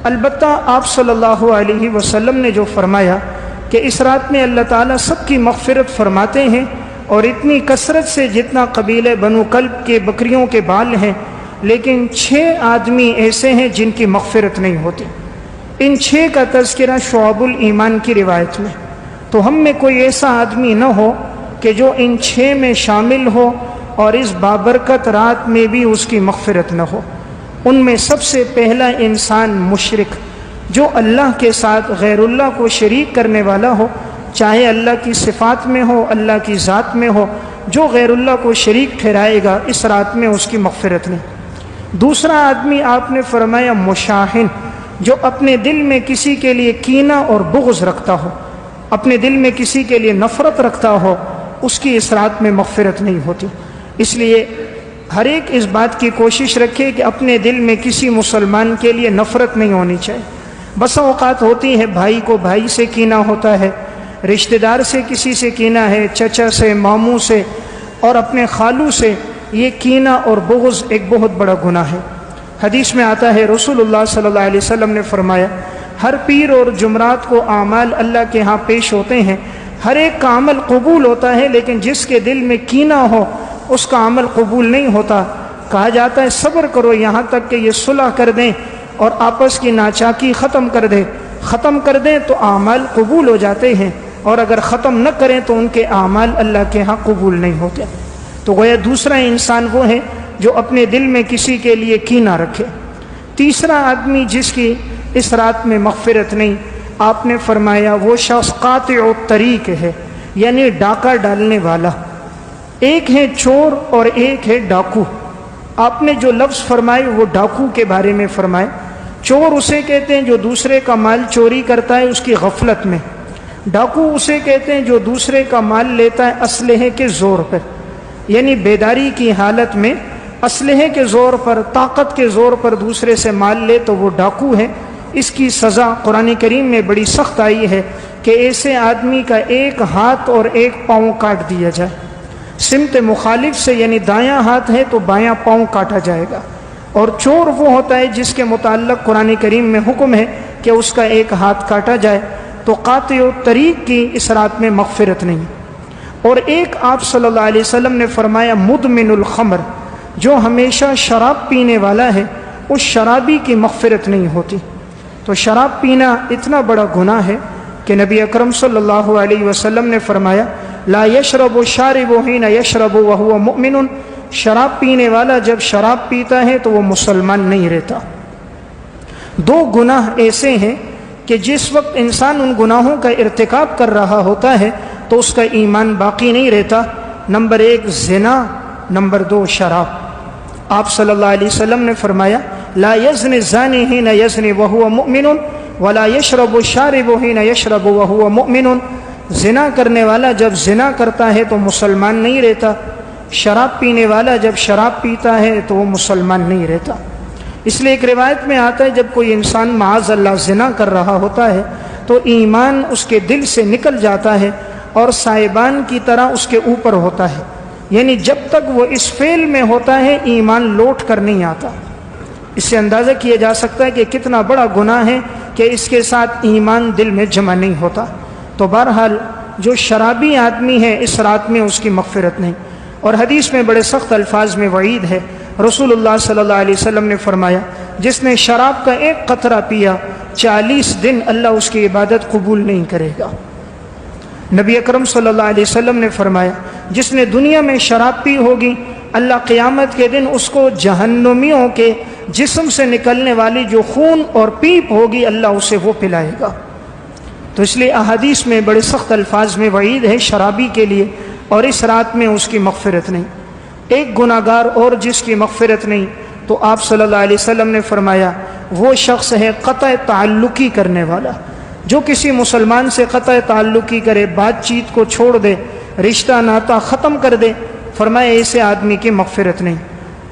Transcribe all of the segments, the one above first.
البتہ آپ صلی اللہ علیہ وسلم نے جو فرمایا کہ اس رات میں اللہ تعالیٰ سب کی مغفرت فرماتے ہیں، اور اتنی کثرت سے جتنا قبیلے بنو کلب کے بکریوں کے بال ہیں، لیکن 6 آدمی ایسے ہیں جن کی مغفرت نہیں ہوتی۔ ان 6 کا تذکرہ شعب الایمان کی روایت میں۔ تو ہم میں کوئی ایسا آدمی نہ ہو کہ جو ان 6 میں شامل ہو اور اس بابرکت رات میں بھی اس کی مغفرت نہ ہو۔ ان میں سب سے پہلا انسان مشرک، جو اللہ کے ساتھ غیر اللہ کو شریک کرنے والا ہو، چاہے اللہ کی صفات میں ہو، اللہ کی ذات میں ہو، جو غیر اللہ کو شریک ٹھہرائے گا اس رات میں اس کی مغفرت نہیں۔ دوسرا آدمی آپ نے فرمایا مشاحن، جو اپنے دل میں کسی کے لیے کینہ اور بغض رکھتا ہو، اپنے دل میں کسی کے لیے نفرت رکھتا ہو، اس کی اس رات میں مغفرت نہیں ہوتی۔ اس لیے ہر ایک اس بات کی کوشش رکھے کہ اپنے دل میں کسی مسلمان کے لیے نفرت نہیں ہونی چاہیے۔ بسا اوقات ہوتی ہے بھائی کو بھائی سے کینہ ہوتا ہے، رشتہ دار سے کسی سے کینہ ہے، چچا سے، ماموں سے اور اپنے خالو سے۔ یہ کینہ اور بغض ایک بہت بڑا گناہ ہے۔ حدیث میں آتا ہے رسول اللہ صلی اللہ علیہ وسلم نے فرمایا، ہر پیر اور جمعرات کو اعمال اللہ کے ہاں پیش ہوتے ہیں، ہر ایک کا عمل قبول ہوتا ہے، لیکن جس کے دل میں کینہ ہو اس کا عمل قبول نہیں ہوتا۔ کہا جاتا ہے صبر کرو یہاں تک کہ یہ صلح کر دیں اور آپس کی ناچاکی ختم کر دیں تو اعمال قبول ہو جاتے ہیں، اور اگر ختم نہ کریں تو ان کے اعمال اللہ کے ہاں قبول نہیں ہوتے۔ تو گویا دوسرا انسان وہ ہے جو اپنے دل میں کسی کے لیے کینہ رکھے۔ تیسرا آدمی جس کی اس رات میں مغفرت نہیں، آپ نے فرمایا وہ شخص قاطع الطریق ہے، یعنی ڈاکہ ڈالنے والا۔ ایک ہے چور اور ایک ہے ڈاکو۔ آپ نے جو لفظ فرمائے وہ ڈاکو کے بارے میں فرمائے۔ چور اسے کہتے ہیں جو دوسرے کا مال چوری کرتا ہے اس کی غفلت میں، ڈاکو اسے کہتے ہیں جو دوسرے کا مال لیتا ہے اسلحے کے زور پر، یعنی بیداری کی حالت میں اسلحے کے زور پر، طاقت کے زور پر دوسرے سے مال لے تو وہ ڈاکو ہے۔ اس کی سزا قرآن کریم میں بڑی سخت آئی ہے کہ ایسے آدمی کا ایک ہاتھ اور ایک پاؤں کاٹ دیا جائے، سمت مخالف سے، یعنی دایاں ہاتھ ہے تو بایاں پاؤں کاٹا جائے گا۔ اور چور وہ ہوتا ہے جس کے متعلق قرآن کریم میں حکم ہے کہ اس کا ایک ہاتھ کاٹا جائے۔ تو قاطع الطریق کی اس رات میں مغفرت نہیں۔ اور ایک آپ صلی اللہ علیہ وسلم نے فرمایا مدمن الخمر، جو ہمیشہ شراب پینے والا ہے، اس شرابی کی مغفرت نہیں ہوتی۔ تو شراب پینا اتنا بڑا گناہ ہے کہ نبی اکرم صلی اللہ علیہ وسلم نے فرمایا لا یشرب الشارب حین یشرب وهو مؤمن، شراب پینے والا جب شراب پیتا ہے تو وہ مسلمان نہیں رہتا۔ 2 گناہ ایسے ہیں کہ جس وقت انسان ان گناہوں کا ارتکاب کر رہا ہوتا ہے تو اس کا ایمان باقی نہیں رہتا۔ نمبر 1 زنا، نمبر 2 شراب۔ آپ صلی اللہ علیہ وسلم نے فرمایا لا یزنی الزانی حین یزنی وهو مؤمن ولا یشرب الشارب حین یشرب وهو مؤمن، زنا کرنے والا جب زنا کرتا ہے تو مسلمان نہیں رہتا، شراب پینے والا جب شراب پیتا ہے تو وہ مسلمان نہیں رہتا۔ اس لیے ایک روایت میں آتا ہے جب کوئی انسان معاذ اللہ زنا کر رہا ہوتا ہے تو ایمان اس کے دل سے نکل جاتا ہے اور سائبان کی طرح اس کے اوپر ہوتا ہے، یعنی جب تک وہ اس فعل میں ہوتا ہے ایمان لوٹ کر نہیں آتا۔ اس سے اندازہ کیا جا سکتا ہے کہ کتنا بڑا گناہ ہے کہ اس کے ساتھ ایمان دل میں جمع نہیں ہوتا۔ تو بہرحال جو شرابی آدمی ہے اس رات میں اس کی مغفرت نہیں۔ اور حدیث میں بڑے سخت الفاظ میں وعید ہے۔ رسول اللہ صلی اللہ علیہ وسلم نے فرمایا جس نے شراب کا ایک قطرہ پیا 40 دن اللہ اس کی عبادت قبول نہیں کرے گا۔ نبی اکرم صلی اللہ علیہ وسلم نے فرمایا جس نے دنیا میں شراب پی ہوگی اللہ قیامت کے دن اس کو جہنمیوں کے جسم سے نکلنے والی جو خون اور پیپ ہوگی اللہ اسے وہ پلائے گا۔ تو اس لیے احادیث میں بڑے سخت الفاظ میں وعید ہے شرابی کے لیے، اور اس رات میں اس کی مغفرت نہیں۔ ایک گناہگار اور جس کی مغفرت نہیں تو آپ صلی اللہ علیہ وسلم نے فرمایا وہ شخص ہے قطع تعلقی کرنے والا، جو کسی مسلمان سے قطع تعلقی کرے، بات چیت کو چھوڑ دے، رشتہ ناتا ختم کر دے، فرمایا ایسے آدمی کی مغفرت نہیں۔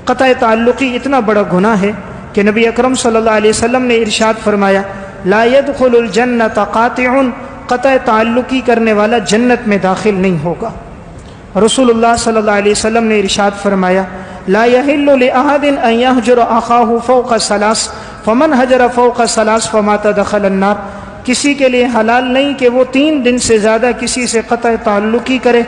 قطع تعلقی اتنا بڑا گناہ ہے کہ نبی اکرم صلی اللہ علیہ وسلم نے ارشاد فرمایا لا يدخل الجنت قاطع، قطع تعلقی کرنے والا جنت میں داخل نہیں ہوگا۔ رسول اللہ صلی اللہ علیہ وسلم نے ارشاد فرمایا لا يحل لأحد ان يهجر اخاه فوق 3، فمن حجر فوق ثلاث فمات دخل النار، کسی کے لیے حلال نہیں کہ وہ 3 دن سے زیادہ کسی سے قطع تعلقی کرے،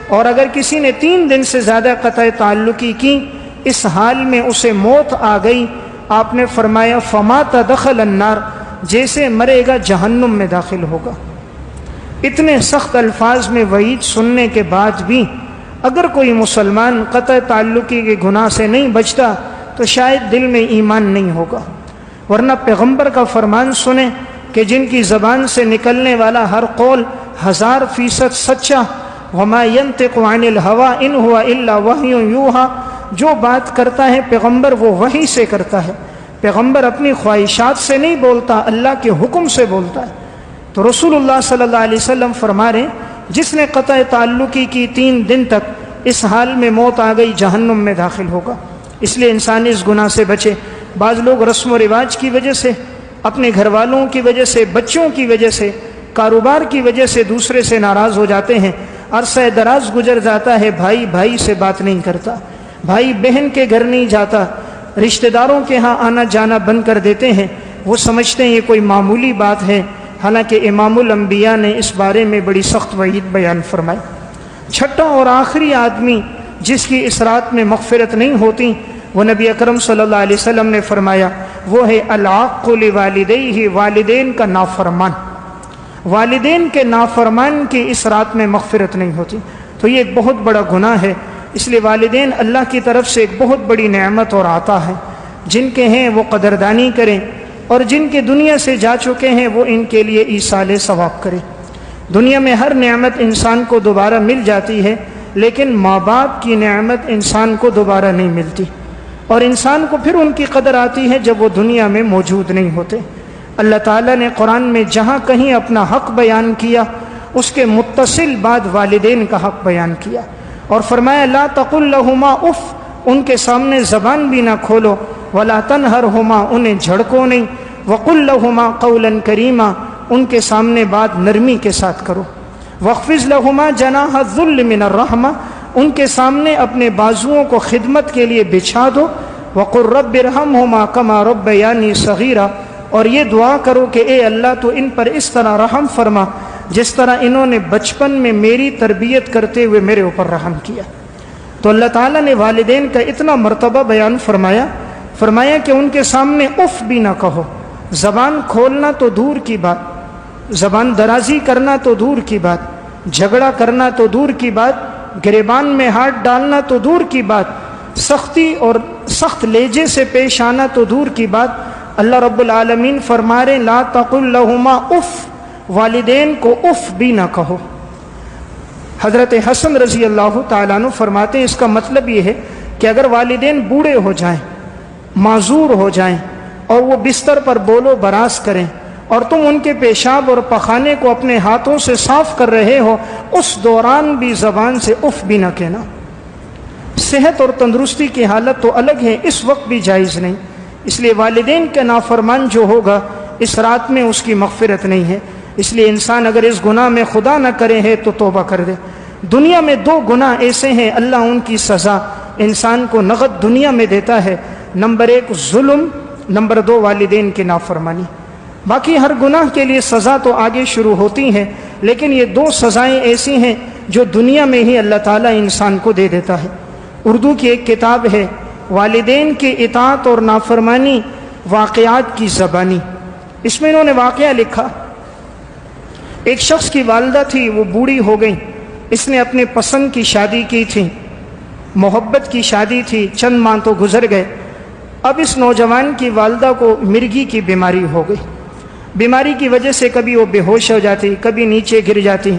اور اگر کسی نے 3 دن سے زیادہ قطع تعلقی کی، اس حال میں اسے موت آ گئی، آپ نے فرمایا فمات دخل النار، جیسے مرے گا جہنم میں داخل ہوگا۔ اتنے سخت الفاظ میں وعید سننے کے بعد بھی اگر کوئی مسلمان قطع تعلقی کے گناہ سے نہیں بچتا تو شاید دل میں ایمان نہیں ہوگا، ورنہ پیغمبر کا فرمان سنیں کہ جن کی زبان سے نکلنے والا ہر قول 1000% سچا، وما ينطق عن الهوى ان هو الا وحی یوحی، جو بات کرتا ہے پیغمبر وہ وحی سے کرتا ہے، پیغمبر اپنی خواہشات سے نہیں بولتا، اللہ کے حکم سے بولتا ہے۔ تو رسول اللہ صلی اللہ علیہ وسلم فرما رہے ہیں جس نے قطع تعلقی کی 3 دن تک، اس حال میں موت آ گئی جہنم میں داخل ہوگا۔ اس لیے انسان اس گناہ سے بچے۔ بعض لوگ رسم و رواج کی وجہ سے، اپنے گھر والوں کی وجہ سے، بچوں کی وجہ سے، کاروبار کی وجہ سے دوسرے سے ناراض ہو جاتے ہیں، عرصہ دراز گزر جاتا ہے، بھائی بھائی سے بات نہیں کرتا، بھائی بہن کے گھر نہیں جاتا، رشتہ داروں کے ہاں آنا جانا بند کر دیتے ہیں، وہ سمجھتے ہیں یہ کوئی معمولی بات ہے، حالانکہ امام الانبیاء نے اس بارے میں بڑی سخت وعید بیان فرمائی۔ چھٹا اور آخری آدمی جس کی اس رات میں مغفرت نہیں ہوتی، وہ نبی اکرم صلی اللہ علیہ وسلم نے فرمایا وہ ہے العاق لوالدیہ، والدین کا نافرمان۔ والدین کے نافرمان کی اس رات میں مغفرت نہیں ہوتی، تو یہ ایک بہت بڑا گناہ ہے۔ اس لیے والدین اللہ کی طرف سے ایک بہت بڑی نعمت اور عطا ہے، جن کے ہیں وہ قدردانی کریں، اور جن کے دنیا سے جا چکے ہیں وہ ان کے لیے ایصال ثواب کریں۔ دنیا میں ہر نعمت انسان کو دوبارہ مل جاتی ہے، لیکن ماں باپ کی نعمت انسان کو دوبارہ نہیں ملتی، اور انسان کو پھر ان کی قدر آتی ہے جب وہ دنیا میں موجود نہیں ہوتے۔ اللہ تعالیٰ نے قرآن میں جہاں کہیں اپنا حق بیان کیا، اس کے متصل بعد والدین کا حق بیان کیا، اور فرمایا لا تقل لہما اف، ان کے سامنے زبان بھی نہ کھولو، ولا تنہرہما، انہیں جھڑکو نہیں، وقل لہما قولا کریما، ان کے سامنے بات نرمی کے ساتھ کرو، واخفض لہما جناح الذل من الرحمہ، ان کے سامنے اپنے بازوؤں کو خدمت کے لیے بچھا دو، وقل رب ارحمہما کما ربیانی صغیرا، اور یہ دعا کرو کہ اے اللہ تو ان پر اس طرح رحم فرما جس طرح انہوں نے بچپن میں میری تربیت کرتے ہوئے میرے اوپر رحم کیا۔ تو اللہ تعالیٰ نے والدین کا اتنا مرتبہ بیان فرمایا کہ ان کے سامنے اف بھی نہ کہو، زبان کھولنا تو دور کی بات، زبان درازی کرنا تو دور کی بات، جھگڑا کرنا تو دور کی بات، گریبان میں ہاتھ ڈالنا تو دور کی بات، سختی اور سخت لہجے سے پیش آنا تو دور کی بات۔ اللہ رب العالمین فرما رہے لا تقل لہما اف، والدین کو اف بھی نہ کہو۔ حضرت حسن رضی اللہ تعالیٰ عنہ فرماتے ہیں اس کا مطلب یہ ہے کہ اگر والدین بوڑھے ہو جائیں، معذور ہو جائیں، اور وہ بستر پر بولو براز کریں، اور تم ان کے پیشاب اور پخانے کو اپنے ہاتھوں سے صاف کر رہے ہو، اس دوران بھی زبان سے اف بھی نہ کہنا۔ صحت اور تندرستی کی حالت تو الگ ہے، اس وقت بھی جائز نہیں۔ اس لیے والدین کا نافرمان جو ہوگا اس رات میں اس کی مغفرت نہیں ہے۔ اس لیے انسان اگر اس گناہ میں خدا نہ کرے ہے تو توبہ کر دے۔ دنیا میں 2 گناہ ایسے ہیں اللہ ان کی سزا انسان کو نقد دنیا میں دیتا ہے، نمبر 1 ظلم، نمبر 2 والدین کی نافرمانی۔ باقی ہر گناہ کے لیے سزا تو آگے شروع ہوتی ہیں، لیکن یہ 2 سزائیں ایسی ہیں جو دنیا میں ہی اللہ تعالیٰ انسان کو دے دیتا ہے۔ اردو کی ایک کتاب ہے والدین کی اطاعت اور نافرمانی واقعات کی زبانی، اس میں انہوں نے واقعہ لکھا۔ ایک شخص کی والدہ تھی، وہ بوڑھی ہو گئی، اس نے اپنے پسند کی شادی کی تھی، محبت کی شادی تھی، چند ماہ تو گزر گئے۔ اب اس نوجوان کی والدہ کو مرگی کی بیماری ہو گئی، بیماری کی وجہ سے کبھی وہ بے ہوش ہو جاتی، کبھی نیچے گر جاتی۔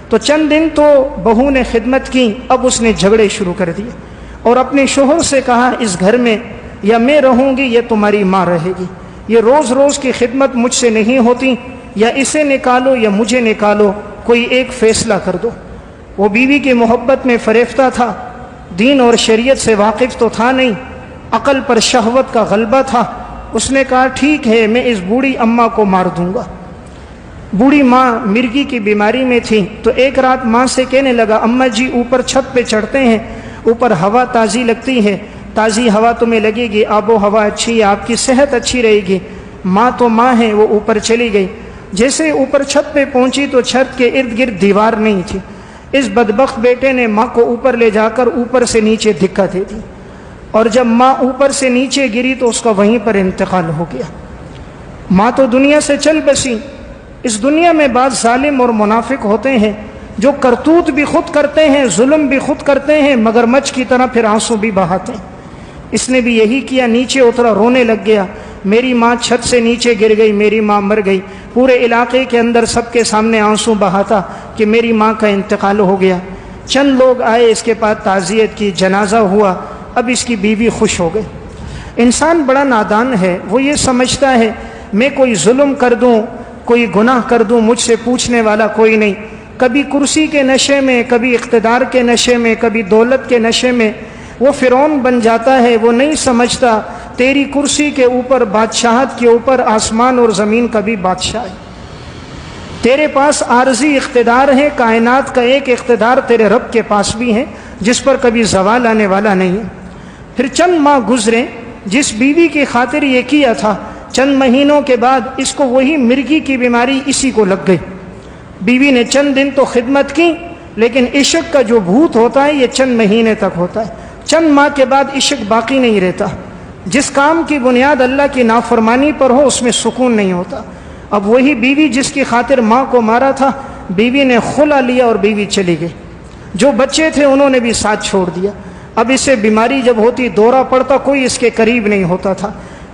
تو چند دن تو بہو نے خدمت کی، اب اس نے جھگڑے شروع کر دیے اور اپنے شوہر سے کہا اس گھر میں یا میں رہوں گی یا تمہاری ماں رہے گی، یہ روز روز کی خدمت مجھ سے نہیں ہوتی، یا اسے نکالو یا مجھے نکالو، کوئی ایک فیصلہ کر دو۔ وہ بیوی کی محبت میں فریفتہ تھا، دین اور شریعت سے واقف تو تھا نہیں، عقل پر شہوت کا غلبہ تھا۔ اس نے کہا ٹھیک ہے میں اس بوڑھی اماں کو مار دوں گا۔ بوڑھی ماں مرگی کی بیماری میں تھی، تو ایک رات ماں سے کہنے لگا اماں جی اوپر چھت پہ چڑھتے ہیں، اوپر ہوا تازی لگتی ہے، تازی ہوا تمہیں لگے گی، آب و ہوا اچھی ہے، آپ کی صحت اچھی رہے گی۔ ماں تو ماں ہے، وہ اوپر چلی گئی۔ جیسے اوپر چھت پہ پہنچی تو چھت کے ارد گرد دیوار نہیں تھی۔ اس بدبخت بیٹے نے ماں کو اوپر لے جا کر اوپر سے نیچے دھکا دے دی، اور جب ماں اوپر سے نیچے گری تو اس کا وہیں پر انتقال ہو گیا۔ ماں تو دنیا سے چل بسی۔ اس دنیا میں بعض ظالم اور منافق ہوتے ہیں جو کرتوت بھی خود کرتے ہیں، ظلم بھی خود کرتے ہیں، مگر مچھ کی طرح پھر آنسو بھی بہاتے ہیں۔ اس نے بھی یہی کیا، نیچے اترا، رونے لگ گیا، میری ماں چھت سے نیچے گر گئی، میری ماں مر گئی۔ پورے علاقے کے اندر سب کے سامنے آنسو بہاتا کہ میری ماں کا انتقال ہو گیا۔ چند لوگ آئے، اس کے بعد تعزیت کی، جنازہ ہوا، اب اس کی بیوی خوش ہو گئی۔ انسان بڑا نادان ہے، وہ یہ سمجھتا ہے میں کوئی ظلم کر دوں، کوئی گناہ کر دوں، مجھ سے پوچھنے والا کوئی نہیں۔ کبھی کرسی کے نشے میں، کبھی اقتدار کے نشے میں، کبھی دولت کے نشے میں وہ فرعون بن جاتا ہے۔ وہ نہیں سمجھتا تیری کرسی کے اوپر، بادشاہت کے اوپر آسمان اور زمین کا بھی بادشاہ ہے۔ تیرے پاس عارضی اقتدار ہے، کائنات کا ایک اقتدار تیرے رب کے پاس بھی ہے جس پر کبھی زوال آنے والا نہیں ہے۔ پھر چند ماہ گزرے، جس بیوی کی خاطر یہ کیا تھا، چند مہینوں کے بعد اس کو وہی مرگی کی بیماری اسی کو لگ گئی۔ بیوی نے چند دن تو خدمت کی، لیکن عشق کا جو بھوت ہوتا ہے یہ چند مہینے تک ہوتا ہے، چند ماہ کے بعد عشق باقی نہیں رہتا۔ جس کام کی بنیاد اللہ کی نافرمانی پر ہو اس میں سکون نہیں ہوتا۔ اب وہی بیوی جس کی خاطر ماں کو مارا تھا، بیوی نے خلا لیا اور بیوی چلی گئی۔ جو بچے تھے انہوں نے بھی ساتھ چھوڑ دیا۔ اب اسے بیماری جب ہوتی، دورہ پڑتا، کوئی اس کے قریب نہیں ہوتا تھا۔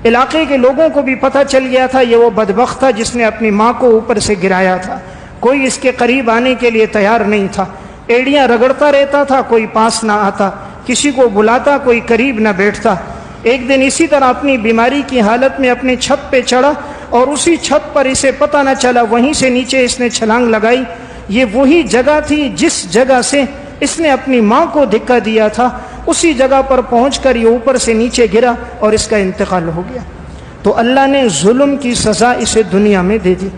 علاقے کے لوگوں کو بھی پتہ چل گیا تھا یہ وہ بدبخت تھا جس نے اپنی ماں کو اوپر سے گرایا تھا۔ کوئی اس کے قریب آنے کے لیے تیار نہیں تھا، ایڑیاں رگڑتا رہتا تھا، کوئی پاس نہ آتا، کسی کو بلاتا کوئی قریب نہ بیٹھتا۔ ایک دن اسی طرح اپنی بیماری کی حالت میں اپنی چھت پہ چڑھا، اور اسی چھت پر اسے پتہ نہ چلا، وہیں سے نیچے اس نے چھلانگ لگائی۔ یہ وہی جگہ تھی جس جگہ سے اس نے اپنی ماں کو دھکا دیا تھا، اسی جگہ پر پہنچ کر یہ اوپر سے نیچے گرا اور اس کا انتقال ہو گیا۔ تو اللہ نے ظلم کی سزا اسے دنیا میں دے دی۔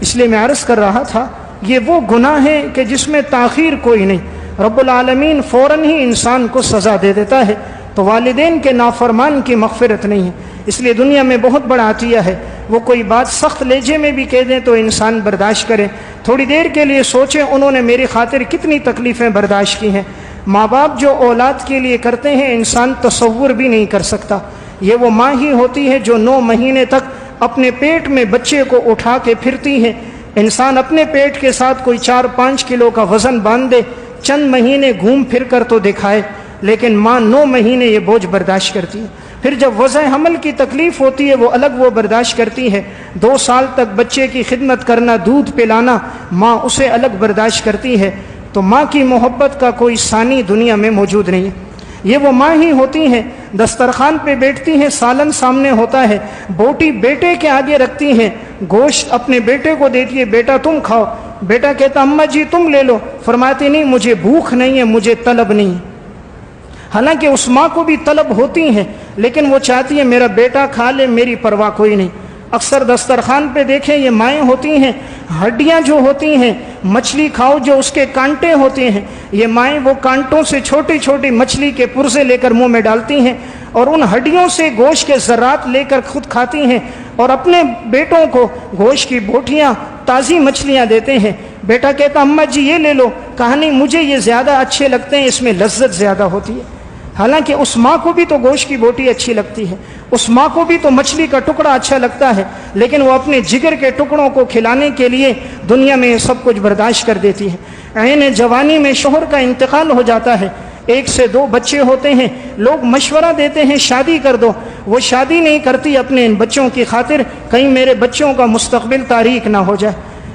اس لیے میں عرض کر رہا تھا یہ وہ گناہ ہے کہ جس میں تاخیر کوئی نہیں، رب العالمین فوراً ہی انسان کو سزا دے دیتا ہے۔ تو والدین کے نافرمان کی مغفرت نہیں ہے، اس لیے دنیا میں بہت بڑا عطیہ ہے۔ وہ کوئی بات سخت لہجے میں بھی کہہ دیں تو انسان برداشت کرے، تھوڑی دیر کے لیے سوچیں انہوں نے میری خاطر کتنی تکلیفیں برداشت کی ہیں۔ ماں باپ جو اولاد کے لیے کرتے ہیں انسان تصور بھی نہیں کر سکتا۔ یہ وہ ماں ہی ہوتی ہے جو 9 مہینے تک اپنے پیٹ میں بچے کو اٹھا کے پھرتی ہے۔ انسان اپنے پیٹ کے ساتھ کوئی 4-5 کلو کا وزن باندھ دے، چند مہینے گھوم پھر کر تو دکھائے، لیکن ماں 9 مہینے یہ بوجھ برداشت کرتی ہے۔ پھر جب وضع حمل کی تکلیف ہوتی ہے وہ الگ وہ برداشت کرتی ہے۔ 2 سال تک بچے کی خدمت کرنا، دودھ پلانا، ماں اسے الگ برداشت کرتی ہے۔ تو ماں کی محبت کا کوئی ثانی دنیا میں موجود نہیں ہے۔ یہ وہ ماں ہی ہوتی ہیں، دسترخوان پہ بیٹھتی ہیں، سالن سامنے ہوتا ہے، بوٹی بیٹے کے آگے رکھتی ہیں، گوشت اپنے بیٹے کو دیتی ہے، بیٹا تم کھاؤ۔ بیٹا کہتا اماں جی تم لے لو، فرماتی نہیں مجھے بھوک نہیں ہے، مجھے طلب نہیں ہے۔ حالانکہ اس ماں کو بھی طلب ہوتی ہے، لیکن وہ چاہتی ہے میرا بیٹا کھا لے، میری پرواہ کوئی نہیں۔ اکثر دسترخوان پہ دیکھیں یہ مائیں ہوتی ہیں، ہڈیاں جو ہوتی ہیں، مچھلی کھاؤ جو اس کے کانٹے ہوتے ہیں، یہ مائیں وہ کانٹوں سے چھوٹی چھوٹی مچھلی کے پرزے لے کر منہ میں ڈالتی ہیں اور ان ہڈیوں سے گوشت کے ذرات لے کر خود کھاتی ہیں اور اپنے بیٹوں کو گوشت کی بوٹیاں، تازی مچھلیاں دیتے ہیں۔ بیٹا کہتا اماں جی یہ لے لو، کہا نہیں مجھے یہ زیادہ اچھے لگتے ہیں، اس میں لذت زیادہ ہوتی ہے۔ حالانکہ اس ماں کو بھی تو گوشت کی بوٹی اچھی لگتی ہے، اس ماں کو بھی تو مچھلی کا ٹکڑا اچھا لگتا ہے، لیکن وہ اپنے جگر کے ٹکڑوں کو کھلانے کے لیے دنیا میں سب کچھ برداشت کر دیتی ہے۔ عین جوانی میں شوہر کا انتقال ہو جاتا ہے، 1 سے 2 بچے ہوتے ہیں، لوگ مشورہ دیتے ہیں شادی کر دو، وہ شادی نہیں کرتی اپنے ان بچوں کی خاطر، کہیں میرے بچوں کا مستقبل تاریک نہ ہو جائے۔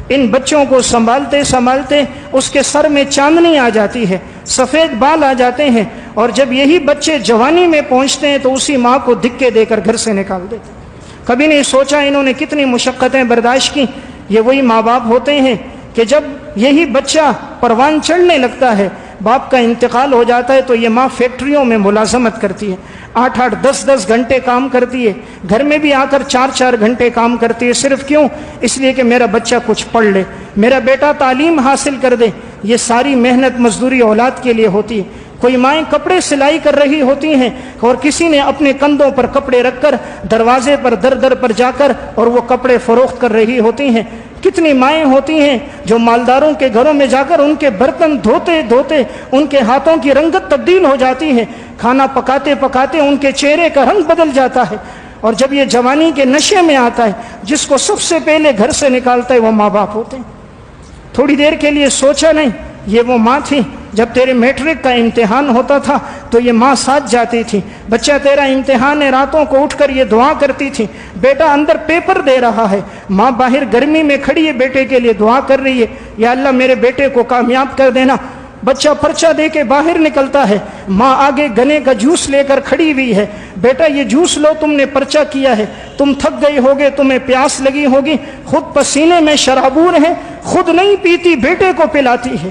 ان بچوں کو سنبھالتے سنبھالتے اس کے سر میں چاندنی آ جاتی ہے، سفید بال آ جاتے ہیں، اور جب یہی بچے جوانی میں پہنچتے ہیں تو اسی ماں کو دھکے دے کر گھر سے نکال دیتے ہیں۔ کبھی نہیں سوچا انہوں نے کتنی مشقتیں برداشت کی۔ یہ وہی ماں باپ ہوتے ہیں کہ جب یہی بچہ پروان چڑھنے لگتا ہے، باپ کا انتقال ہو جاتا ہے، تو یہ ماں فیکٹریوں میں ملازمت کرتی ہے، 8-8 10-10 گھنٹے کام کرتی ہے، گھر میں بھی آ کر 4-4 گھنٹے کام کرتی ہے، صرف کیوں؟ اس لیے کہ میرا بچہ کچھ پڑھ لے، میرا بیٹا تعلیم حاصل کر دے۔ یہ ساری محنت مزدوری اولاد کے لیے ہوتی ہے۔ کوئی مائیں کپڑے سلائی کر رہی ہوتی ہیں اور کسی نے اپنے کندھوں پر کپڑے رکھ کر دروازے پر در در پر جا کر اور وہ کپڑے فروخت کر رہی ہوتی ہیں۔ کتنی مائیں ہوتی ہیں جو مالداروں کے گھروں میں جا کر ان کے برتن دھوتے دھوتے ان کے ہاتھوں کی رنگت تبدیل ہو جاتی ہے، کھانا پکاتے پکاتے ان کے چہرے کا رنگ بدل جاتا ہے۔ اور جب یہ جوانی کے نشے میں آتا ہے، جس کو سب سے پہلے گھر سے نکالتا ہے وہ ماں باپ ہوتے ہیں۔ تھوڑی دیر کے لیے سوچا نہیں، یہ وہ ماں تھی جب تیرے میٹرک کا امتحان ہوتا تھا تو یہ ماں ساتھ جاتی تھی، بچہ تیرا امتحان ہے، راتوں کو اٹھ کر یہ دعا کرتی تھی، بیٹا اندر پیپر دے رہا ہے، ماں باہر گرمی میں کھڑی ہے، بیٹے کے لیے دعا کر رہی ہے، یا اللہ میرے بیٹے کو کامیاب کر دینا۔ بچہ پرچہ دے کے باہر نکلتا ہے، ماں آگے گنے کا جوس لے کر کھڑی ہوئی ہے، بیٹا یہ جوس لو، تم نے پرچہ کیا ہے، تم تھک گئے ہوگے، تمہیں پیاس لگی ہوگی، خود پسینے میں شرابور ہے، خود نہیں پیتی، بیٹے کو پلاتی ہے۔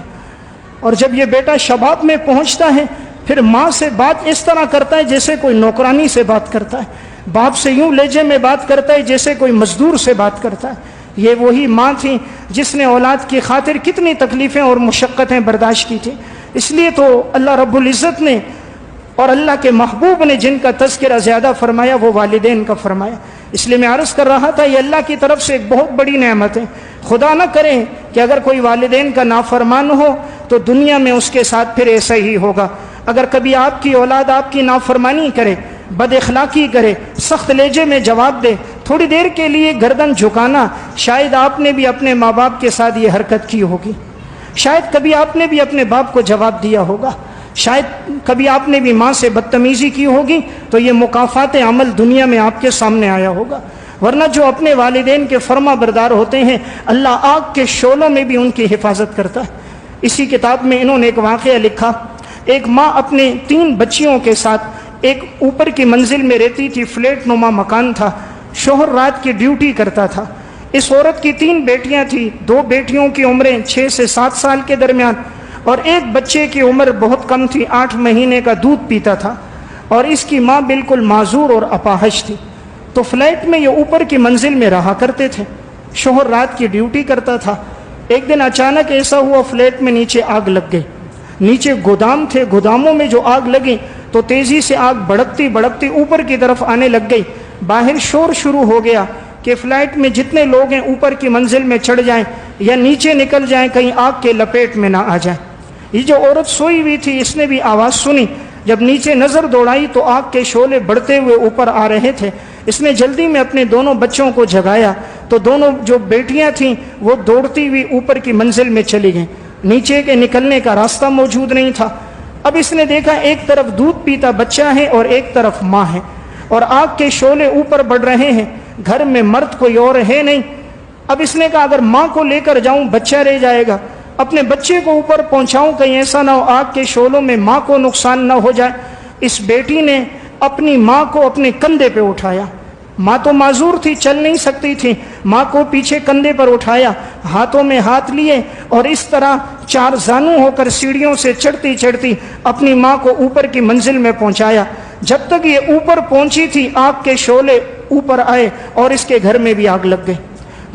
اور جب یہ بیٹا شباب میں پہنچتا ہے پھر ماں سے بات اس طرح کرتا ہے جیسے کوئی نوکرانی سے بات کرتا ہے، باپ سے یوں لہجے میں بات کرتا ہے جیسے کوئی مزدور سے بات کرتا ہے۔ یہ وہی ماں تھی جس نے اولاد کی خاطر کتنی تکلیفیں اور مشقتیں برداشت کی تھی۔ اس لیے تو اللہ رب العزت نے اور اللہ کے محبوب نے جن کا تذکرہ زیادہ فرمایا وہ والدین کا فرمایا۔ اس لیے میں عرض کر رہا تھا یہ اللہ کی طرف سے ایک بہت بڑی نعمت ہے۔ خدا نہ کرے کہ اگر کوئی والدین کا نافرمان ہو تو دنیا میں اس کے ساتھ پھر ایسا ہی ہوگا۔ اگر کبھی آپ کی اولاد آپ کی نافرمانی کرے، بد اخلاقی کرے، سخت لہجے میں جواب دے، تھوڑی دیر کے لیے گردن جھکانا، شاید آپ نے بھی اپنے ماں باپ کے ساتھ یہ حرکت کی ہوگی، شاید کبھی آپ نے بھی اپنے باپ کو جواب دیا ہوگا، شاید کبھی آپ نے بھی ماں سے بدتمیزی کی ہوگی، تو یہ مکافات عمل دنیا میں آپ کے سامنے آیا ہوگا۔ ورنہ جو اپنے والدین کے فرما بردار ہوتے ہیں اللہ آگ کے شعلوں میں بھی ان کی حفاظت کرتا ہے۔ اسی کتاب میں انہوں نے ایک واقعہ لکھا، ایک ماں اپنے 3 بچیوں کے ساتھ ایک اوپر کی منزل میں رہتی تھی، فلیٹ نما مکان تھا، شوہر رات کی ڈیوٹی کرتا تھا۔ اس عورت کی 3 بیٹیاں تھیں، 2 بیٹیوں کی عمریں 6 سے 7 سال کے درمیان اور ایک بچے کی عمر بہت کم تھی، 8 مہینے کا دودھ پیتا تھا، اور اس کی ماں بالکل معذور اور اپاہج تھی۔ تو فلیٹ میں یہ اوپر کی منزل میں رہا کرتے تھے، شوہر رات کی ڈیوٹی کرتا تھا۔ ایک دن اچانک ایسا ہوا فلیٹ میں نیچے آگ لگ گئی، نیچے گودام تھے، گوداموں میں جو آگ لگی تو تیزی سے آگ بڑھتی بڑھتی اوپر کی طرف آنے لگ گئی۔ باہر شور شروع ہو گیا کہ فلیٹ میں جتنے لوگ ہیں اوپر کی منزل میں چڑھ جائیں یا نیچے نکل جائیں، کہیں آگ کے لپیٹ میں نہ آ جائیں۔ یہ جو عورت سوئی ہوئی تھی اس نے بھی آواز سنی، جب نیچے نظر دوڑائی تو آگ کے شعلے بڑھتے ہوئے اوپر آ رہے تھے۔ اس نے جلدی میں اپنے دونوں بچوں کو جگایا تو دونوں جو بیٹیاں تھیں وہ دوڑتی ہوئی اوپر کی منزل میں چلی گئیں، نیچے کے نکلنے کا راستہ موجود نہیں تھا۔ اب اس نے دیکھا ایک طرف دودھ پیتا بچہ ہے اور ایک طرف ماں ہے، اور آگ کے شعلے اوپر بڑھ رہے ہیں، گھر میں مرد کوئی اور ہے نہیں۔ اب اس نے کہا اگر ماں کو لے کر جاؤں بچہ رہ جائے گا، اپنے بچے کو اوپر پہنچاؤں کہیں ایسا نہ ہو آگ کے شعلوں میں ماں کو نقصان نہ ہو جائے۔ اس بیٹی نے اپنی ماں کو اپنے کندھے پہ اٹھایا، ماں تو معذور تھی، چل نہیں سکتی تھی، ماں کو پیچھے کندھے پر اٹھایا، ہاتھوں میں ہاتھ لیے اور اس طرح 4 زانو ہو کر سیڑھیوں سے چڑھتی چڑھتی اپنی ماں کو اوپر کی منزل میں پہنچایا۔ جب تک یہ اوپر پہنچی تھی آگ کے شعلے اوپر آئے اور اس کے گھر میں بھی آگ لگ گئی۔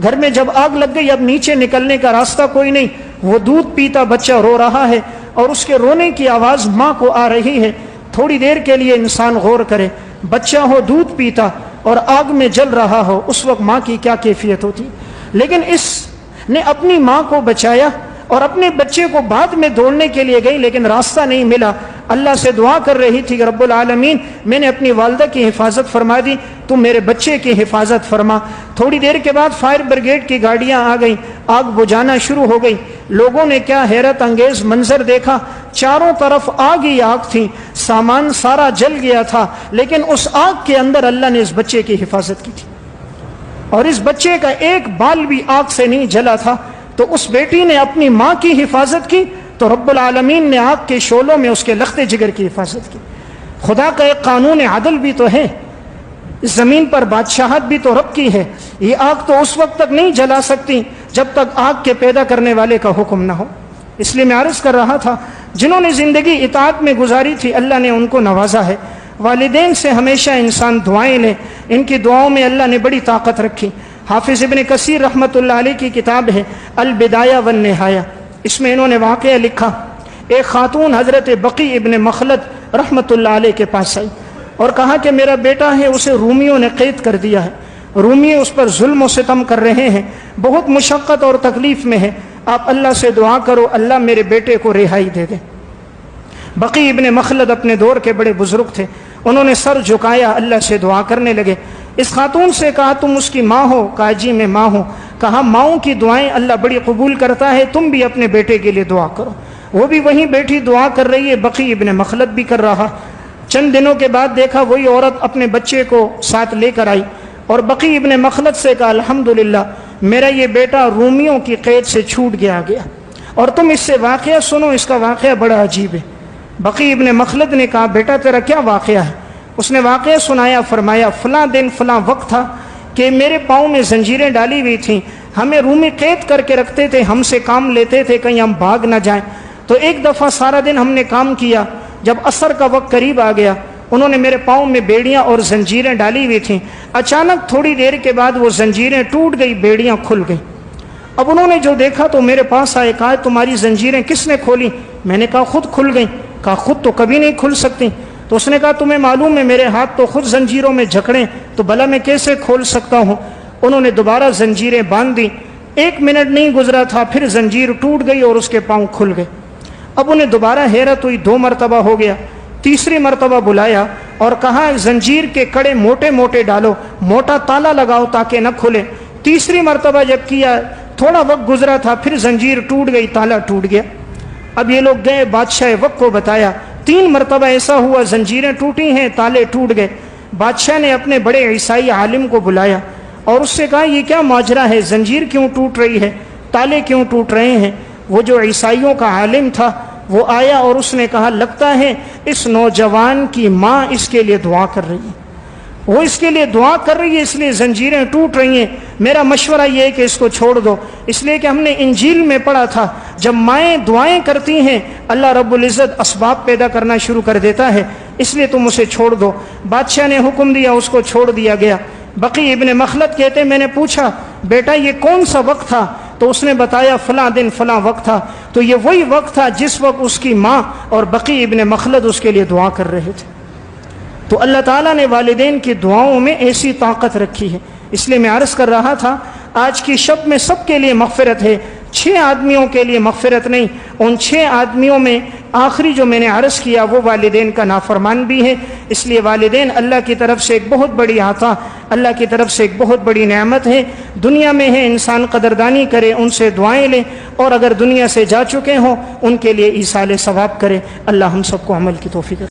گھر میں جب آگ لگ گئی اب نیچے نکلنے کا راستہ کوئی نہیں، وہ دودھ پیتا بچہ رو رہا ہے اور اس کے رونے کی آواز ماں کو آ رہی ہے۔ تھوڑی دیر کے لیے انسان غور کرے، بچہ ہو دودھ پیتا اور آگ میں جل رہا ہو، اس وقت ماں کی کیا کیفیت ہوتی۔ لیکن اس نے اپنی ماں کو بچایا اور اپنے بچے کو بعد میں دوڑنے کے لیے گئی لیکن راستہ نہیں ملا۔ اللہ سے دعا کر رہی تھی کہ رب العالمین میں نے اپنی والدہ کی حفاظت فرما دی، تو میرے بچے کی حفاظت فرما۔ تھوڑی دیر کے بعد فائر بریگیڈ کی گاڑیاں آ گئیں، آگ بجھانا شروع ہو گئی۔ لوگوں نے کیا حیرت انگیز منظر دیکھا، چاروں طرف آگ ہی آگ تھی، سامان سارا جل گیا تھا، لیکن اس آگ کے اندر اللہ نے اس بچے کی حفاظت کی تھی اور اس بچے کا ایک بال بھی آگ سے نہیں جلا تھا۔ تو اس بیٹی نے اپنی ماں کی حفاظت کی تو رب العالمین نے آگ کے شعلوں میں اس کے لختے جگر کی حفاظت کی۔ خدا کا ایک قانون عدل بھی تو ہے، زمین پر بادشاہت بھی تو رب کی ہے۔ یہ آگ تو اس وقت تک نہیں جلا سکتی جب تک آگ کے پیدا کرنے والے کا حکم نہ ہو۔ اس لیے میں عرض کر رہا تھا جنہوں نے زندگی اطاعت میں گزاری تھی اللہ نے ان کو نوازا ہے۔ والدین سے ہمیشہ انسان دعائیں لے، ان کی دعاؤں میں اللہ نے بڑی طاقت رکھی۔ حافظ ابن کثیر رحمۃ اللہ علیہ کی کتاب ہے البدایہ والنہایہ، اس میں انہوں نے واقعہ لکھا، ایک خاتون حضرت بقی ابن مخلد رحمۃ اللہ علیہ کے پاس آئی اور کہا کہ میرا بیٹا ہے، اسے رومیوں نے قید کر دیا ہے، رومی اس پر ظلم و ستم کر رہے ہیں، بہت مشقت اور تکلیف میں ہے، آپ اللہ سے دعا کرو اللہ میرے بیٹے کو رہائی دے دے۔ بقی ابن مخلد اپنے دور کے بڑے بزرگ تھے، انہوں نے سر جھکایا، اللہ سے دعا کرنے لگے۔ اس خاتون سے کہا تم اس کی ماں ہو؟ کہا جی میں ماں ہوں۔ کہا ماؤں کی دعائیں اللہ بڑی قبول کرتا ہے، تم بھی اپنے بیٹے کے لیے دعا کرو۔ وہ بھی وہیں بیٹھی دعا کر رہی ہے، بقی ابن مخلد بھی کر رہا۔ چند دنوں کے بعد دیکھا وہی عورت اپنے بچے کو ساتھ لے کر آئی اور بقی ابن مخلد سے کہا الحمدللہ میرا یہ بیٹا رومیوں کی قید سے چھوٹ گیا اور تم اس سے واقعہ سنو، اس کا واقعہ بڑا عجیب ہے۔ بقی ابن مخلد نے کہا بیٹا تیرا کیا واقعہ ہے؟ اس نے واقعہ سنایا، فرمایا فلاں دن فلاں وقت تھا کہ میرے پاؤں میں زنجیریں ڈالی ہوئی تھیں، ہمیں رومی قید کر کے رکھتے تھے، ہم سے کام لیتے تھے کہیں ہم بھاگ نہ جائیں۔ تو ایک دفعہ سارا دن ہم نے کام کیا، جب عصر کا وقت قریب آ گیا انہوں نے میرے پاؤں میں بیڑیاں اور زنجیریں ڈالی ہوئی تھیں، اچانک تھوڑی دیر کے بعد وہ زنجیریں ٹوٹ گئی، بیڑیاں کھل گئی۔ اب انہوں نے جو دیکھا تو میرے پاس آئے، کہا تمہاری زنجیریں کس نے کھولی؟ میں نے کہا خود کھل گئیں۔ کہا خود تو کبھی نہیں کھل سکتی۔ تو اس نے کہا تمہیں معلوم ہے میرے ہاتھ تو خود زنجیروں میں جکڑیں، تو بھلا میں کیسے کھول سکتا ہوں؟ انہوں نے دوبارہ زنجیریں باندھ دی، 1 منٹ نہیں گزرا تھا پھر زنجیر ٹوٹ گئی اور اس کے پاؤں کھل گئے۔ اب انہیں دوبارہ حیرت ہوئی، 2 مرتبہ ہو گیا، تیسری مرتبہ بلایا اور کہا زنجیر کے کڑے موٹے موٹے ڈالو، موٹا تالا لگاؤ تاکہ نہ کھلے۔ تیسری مرتبہ جب کیا، تھوڑا وقت گزرا تھا پھر زنجیر ٹوٹ گئی، تالا ٹوٹ گیا۔ اب یہ لوگ گئے بادشاہ وقت کو بتایا، 3 مرتبہ ایسا ہوا، زنجیریں ٹوٹی ہیں، تالے ٹوٹ گئے۔ بادشاہ نے اپنے بڑے عیسائی عالم کو بلایا اور اس سے کہا یہ کیا ماجرا ہے، زنجیر کیوں ٹوٹ رہی ہے، تالے کیوں ٹوٹ رہے ہیں؟ وہ جو عیسائیوں کا عالم تھا وہ آیا اور اس نے کہا لگتا ہے اس نوجوان کی ماں اس کے لیے دعا کر رہی ہے، وہ اس کے لیے دعا کر رہی ہے اس لیے زنجیریں ٹوٹ رہی ہیں۔ میرا مشورہ یہ ہے کہ اس کو چھوڑ دو، اس لیے کہ ہم نے انجیل میں پڑھا تھا جب مائیں دعائیں کرتی ہیں اللہ رب العزت اسباب پیدا کرنا شروع کر دیتا ہے، اس لیے تم اسے چھوڑ دو۔ بادشاہ نے حکم دیا، اس کو چھوڑ دیا گیا۔ بقی ابن مخلد کہتے میں نے پوچھا بیٹا یہ کون سا وقت تھا؟ تو اس نے بتایا فلاں دن فلاں وقت تھا۔ تو یہ وہی وقت تھا جس وقت اس کی ماں اور بقی ابن مخلد اس کے لیے دعا کر رہے تھے۔ تو اللہ تعالیٰ نے والدین کی دعاؤں میں ایسی طاقت رکھی ہے، اس لیے میں عرض کر رہا تھا آج کی شب میں سب کے لیے مغفرت ہے، 6 آدمیوں کے لیے مغفرت نہیں۔ ان 6 آدمیوں میں آخری جو میں نے عرض کیا وہ والدین کا نافرمان بھی ہے، اس لیے والدین اللہ کی طرف سے ایک بہت بڑی عطا، اللہ کی طرف سے ایک بہت بڑی نعمت ہے، دنیا میں ہے، انسان قدردانی کرے، ان سے دعائیں لے، اور اگر دنیا سے جا چکے ہوں ان کے لیے ایصال ثواب کرے۔ اللہ ہم سب کو عمل کی توفیق